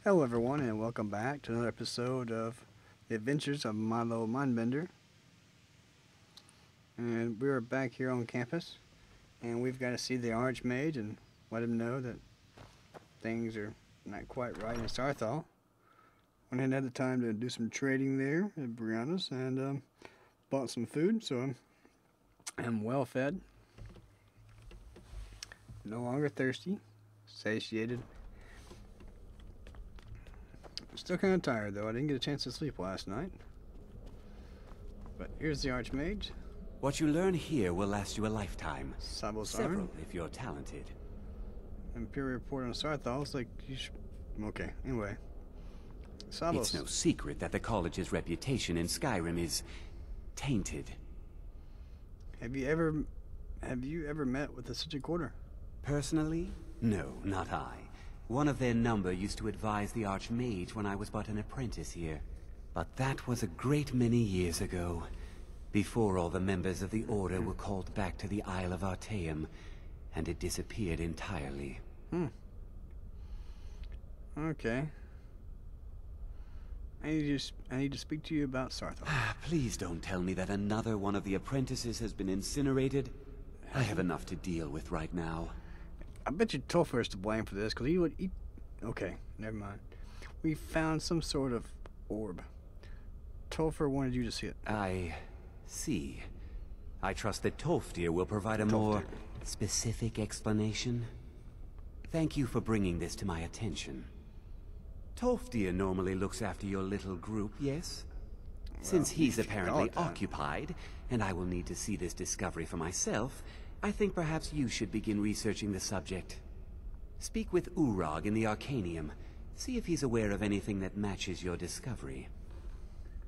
Hello everyone and welcome back to another episode of The Adventures of My Little Mindbender. And we're back here on campus and we've got to see the Archmage and let him know that things are not quite right in Sarthal. Went ahead and had the time to do some trading there at Brianna's and bought some food, so I'm well fed. No longer thirsty, satiated. Still kind of tired though. I didn't get a chance to sleep last night. But here's the Archmage. What you learn here will last you a lifetime. Sabos Several, Arm. if you're talented. Imperial report on Sarthal. It's like you should. Okay. Anyway. Sabos. It's no secret that the college's reputation in Skyrim is tainted. Have you ever met with the Sigil Order? Personally? No, not I. One of their number used to advise the Archmage when I was but an apprentice here. But that was a great many years ago, before all the members of the Order were called back to the Isle of Artaeum, and it disappeared entirely. Okay. I need to speak to you about Sarthal. Please don't tell me that another one of the apprentices has been incinerated. I have enough to deal with right now. I bet you Topher's to blame for this, because he would eat... Okay, never mind. We found some sort of orb. Topher wanted you to see it. I see. I trust that Tolfdir will provide a more specific explanation. Thank you for bringing this to my attention. Tolfdir normally looks after your little group, yes? Well, since he's apparently occupied, and I will need to see this discovery for myself, I think perhaps you should begin researching the subject. Speak with Urag in the Arcanium. See if he's aware of anything that matches your discovery.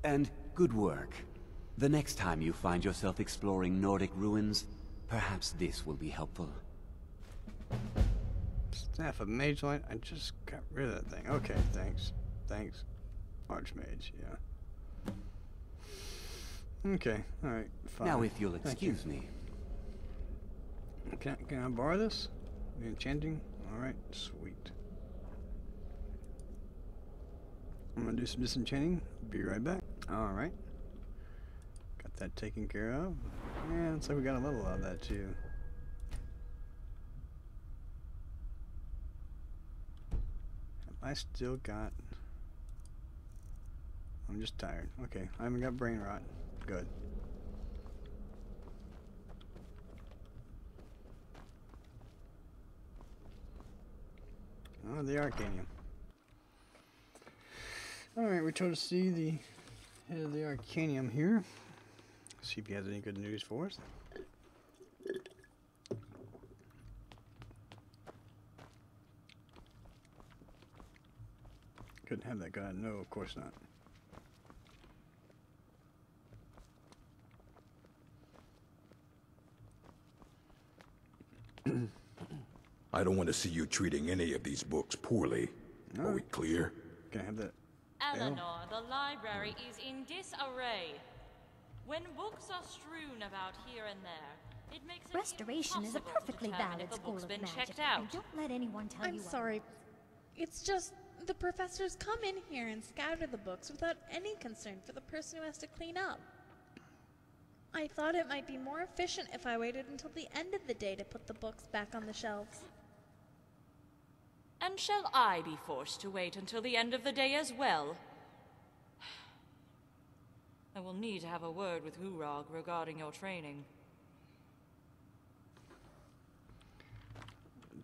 And good work. The next time you find yourself exploring Nordic ruins, perhaps this will be helpful. Staff of Mage Light? I just got rid of that thing. Okay, thanks. Thanks, Archmage, yeah. Okay, alright, fine. Now if you'll excuse me. Can I borrow this? Enchanting? Alright, sweet. I'm gonna do some disenchanting. Be right back. Alright. Got that taken care of. Yeah, looks like we got a level out of that too. I still got... I'm just tired. Okay, I haven't got brain rot. Good. Oh, the Arcanium. Alright, we're told to see the head of the Arcanium here. See if he has any good news for us. Couldn't have that guy. No, of course not. I don't want to see you treating any of these books poorly. No. Are we clear? Can I have that? Eleanor, the library is in disarray. When books are strewn about here and there, it makes it Restoration is a impossible perfectly to determine valid if a school book's of been magic. checked out. And don't let anyone tell I'm you sorry. It's just the professors come in here and scatter the books without any concern for the person who has to clean up. I thought it might be more efficient if I waited until the end of the day to put the books back on the shelves. And shall I be forced to wait until the end of the day as well? I will need to have a word with Urag regarding your training.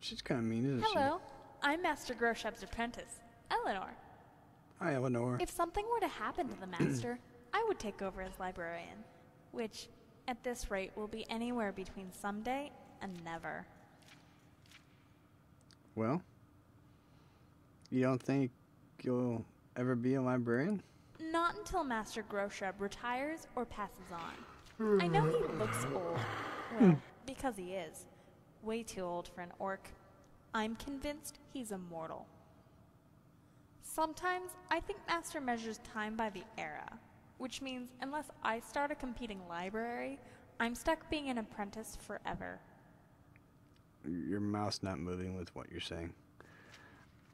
She's kind of mean, isn't she? Hello, I'm Master Grosheb's apprentice, Eleanor. Hi, Eleanor. If something were to happen to the Master, I would take over as librarian, which, at this rate, will be anywhere between someday and never. Well, you don't think you'll ever be a librarian? Not until Master Grosheb retires or passes on. I know he looks old. Well, because he is. Way too old for an orc. I'm convinced he's immortal. Sometimes I think Master measures time by the era, which means unless I start a competing library, I'm stuck being an apprentice forever. Your mouth's not moving with what you're saying.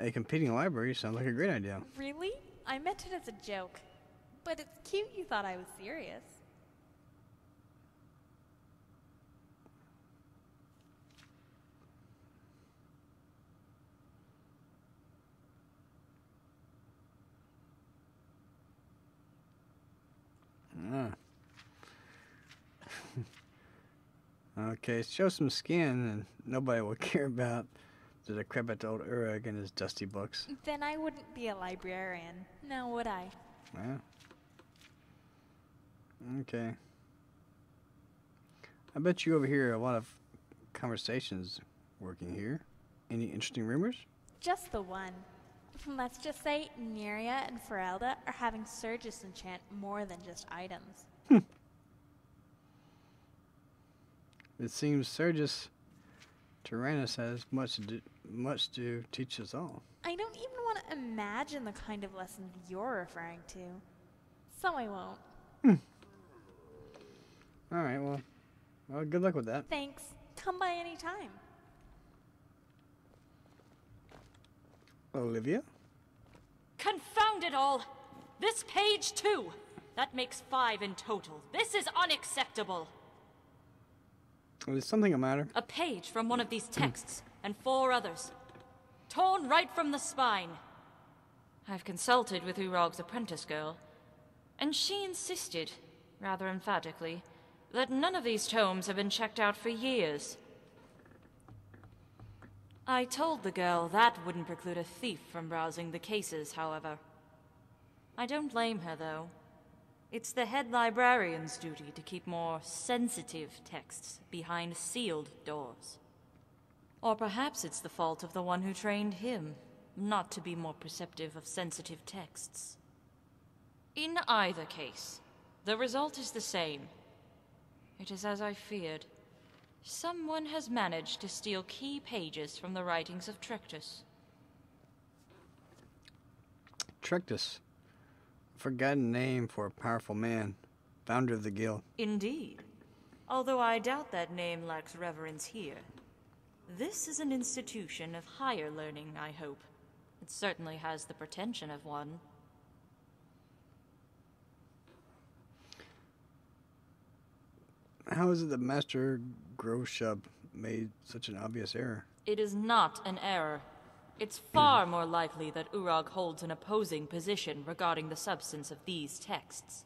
a competing library sounds like a great idea. Really? I meant it as a joke. But it's cute you thought I was serious. Ah. Okay, show some skin and nobody will care about the decrepit old Urag and his dusty books. Then I wouldn't be a librarian, now would I? Yeah. Okay. I bet you overhear a lot of conversations working here. Any interesting rumors? Just the one. Let's just say Neria and Ferelda are having Surges enchant more than just items. It seems Surges Tyrannus has much to teach us all. I don't even want to imagine the kind of lessons you're referring to. So I won't. Alright, well, good luck with that. Thanks. Come by any time. Olivia? Confound it all! This page too! That makes 5 in total. This is unacceptable! Is something the matter? A page from one of these texts, and 4 others. Torn right from the spine. I've consulted with Urog's apprentice girl, and she insisted, rather emphatically, that none of these tomes have been checked out for years. I told the girl that wouldn't preclude a thief from browsing the cases, however. I don't blame her, though. It's the head librarian's duty to keep more sensitive texts behind sealed doors. Or perhaps it's the fault of the one who trained him, not to be more perceptive of sensitive texts. In either case, the result is the same. It is as I feared. Someone has managed to steal key pages from the writings of Trectus. Trectus. A forgotten name for a powerful man, founder of the guild. Indeed. Although I doubt that name lacks reverence here. This is an institution of higher learning, I hope. It certainly has the pretension of one. How is it that Master Groshub made such an obvious error? It is not an error. It's far more likely that Urog holds an opposing position regarding the substance of these texts.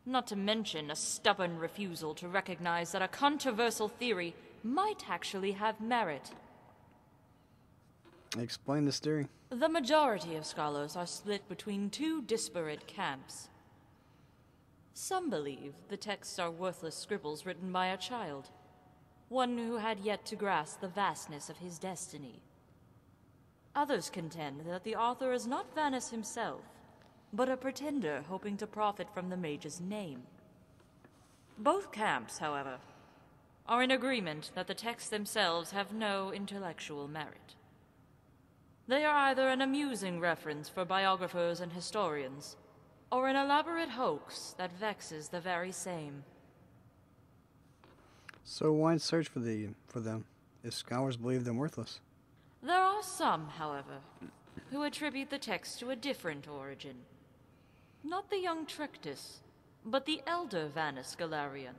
Not to mention a stubborn refusal to recognize that a controversial theory might actually have merit. Explain this theory. The majority of scholars are split between 2 disparate camps. Some believe the texts are worthless scribbles written by a child, one who had yet to grasp the vastness of his destiny. Others contend that the author is not Vanus himself, but a pretender hoping to profit from the mage's name. Both camps, however, are in agreement that the texts themselves have no intellectual merit. They are either an amusing reference for biographers and historians, or an elaborate hoax that vexes the very same. So why search for them if scholars believe them worthless? There are some, however, who attribute the text to a different origin. Not the young Trectus, but the elder Vanus Galarian.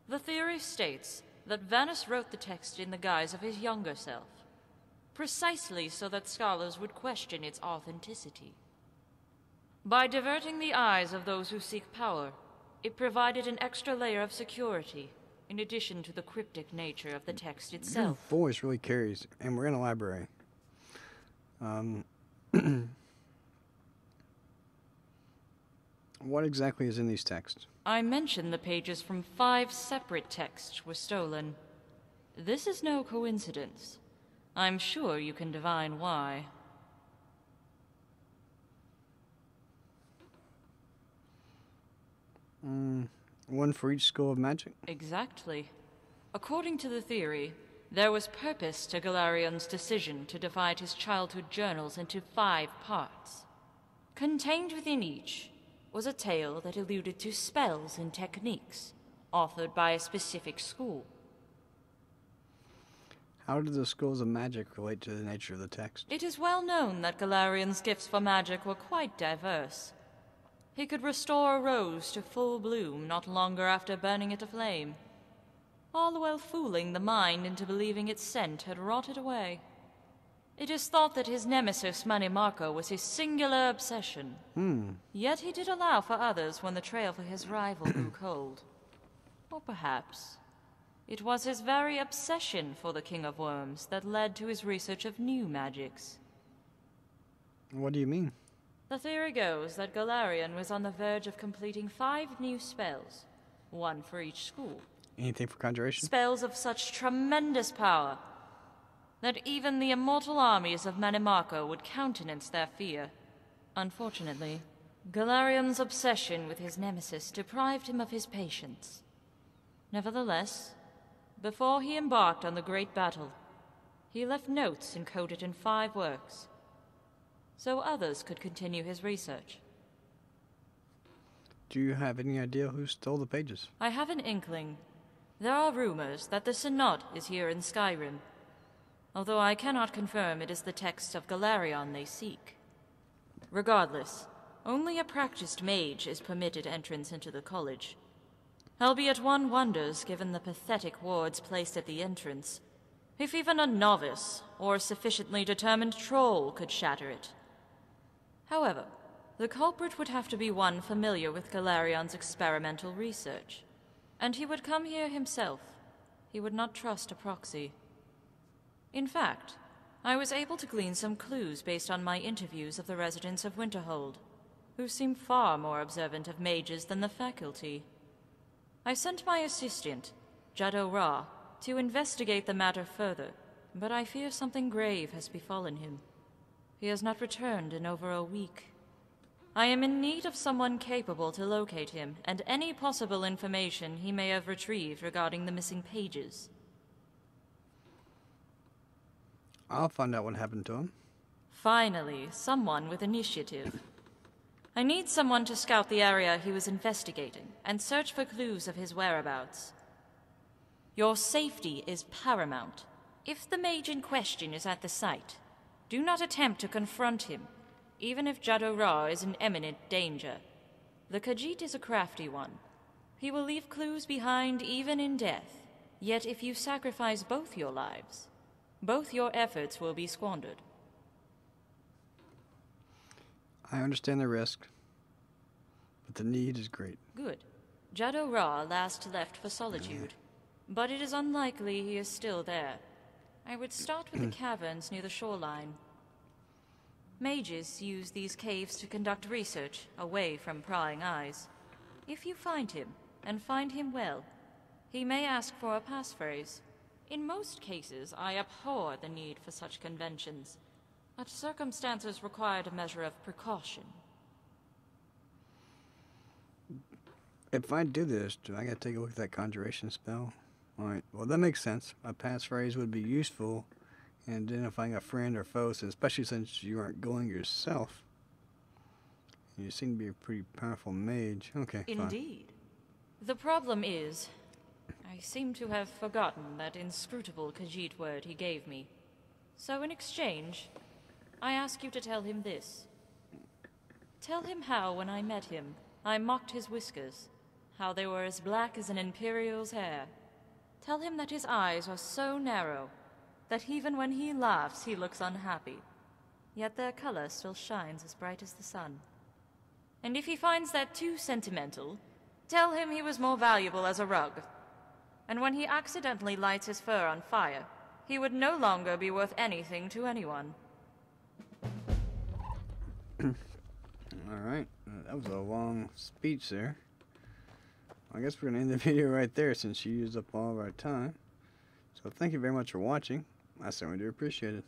The theory states that Vanus wrote the text in the guise of his younger self, precisely so that scholars would question its authenticity. By diverting the eyes of those who seek power, it provided an extra layer of security, in addition to the cryptic nature of the text itself. Your voice really carries, and we're in a library. What exactly is in these texts? I mentioned the pages from 5 separate texts were stolen. This is no coincidence. I'm sure you can divine why. One for each school of magic? Exactly. According to the theory, there was purpose to Galarion's decision to divide his childhood journals into 5 parts. Contained within each was a tale that alluded to spells and techniques, authored by a specific school. How do the schools of magic relate to the nature of the text? It is well known that Galarian's gifts for magic were quite diverse. He could restore a rose to full bloom not longer after burning it aflame, all the while fooling the mind into believing its scent had rotted away. It is thought that his nemesis Manimarco was his singular obsession. Yet he did allow for others when the trail for his rival grew cold. Or perhaps it was his very obsession for the King of Worms that led to his research of new magics. What do you mean? The theory goes that Galarian was on the verge of completing 5 new spells, one for each school. Anything for conjuration? Spells of such tremendous power that even the immortal armies of Manimarco would countenance their fear. Unfortunately, Galarian's obsession with his nemesis deprived him of his patience. Nevertheless, before he embarked on the great battle, he left notes encoded in 5 works, so others could continue his research. Do you have any idea who stole the pages? I have an inkling. There are rumors that the Synod is here in Skyrim, although I cannot confirm it is the text of Galarion they seek. Regardless, only a practiced mage is permitted entrance into the college. Albeit one wonders, given the pathetic wards placed at the entrance, if even a novice or sufficiently determined troll could shatter it. However, the culprit would have to be one familiar with Galarion's experimental research, and he would come here himself. He would not trust a proxy. In fact, I was able to glean some clues based on my interviews of the residents of Winterhold, who seem far more observant of mages than the faculty. I sent my assistant, Jado Ra, to investigate the matter further, but I fear something grave has befallen him. He has not returned in over a week. I am in need of someone capable to locate him and any possible information he may have retrieved regarding the missing pages. I'll find out what happened to him. Finally, someone with initiative. I need someone to scout the area he was investigating and search for clues of his whereabouts. Your safety is paramount. If the mage in question is at the site, do not attempt to confront him, even if Jado Ra is in imminent danger. The Khajiit is a crafty one. He will leave clues behind even in death, yet if you sacrifice both your lives, both your efforts will be squandered. I understand the risk, but the need is great. Good. Jado Ra last left for Solitude, but it is unlikely he is still there. I would start with the caverns near the shoreline. Mages use these caves to conduct research away from prying eyes. If you find him, and find him well, he may ask for a passphrase. In most cases, I abhor the need for such conventions, but circumstances required a measure of precaution. If I do this, do I gotta take a look at that conjuration spell? Alright, well that makes sense. A passphrase would be useful in identifying a friend or foe, so especially since you aren't going yourself. You seem to be a pretty powerful mage. Okay, fine. Indeed. The problem is, I seem to have forgotten that inscrutable Khajiit word he gave me. So in exchange, I ask you to tell him this. Tell him how, when I met him, I mocked his whiskers, how they were as black as an Imperial's hair. Tell him that his eyes are so narrow that even when he laughs, he looks unhappy, yet their color still shines as bright as the sun. And if he finds that too sentimental, tell him he was more valuable as a rug, and when he accidentally lights his fur on fire, he would no longer be worth anything to anyone. Alright, that was a long speech there. I guess we're going to end the video right there since you used up all of our time. So thank you very much for watching. I certainly do appreciate it.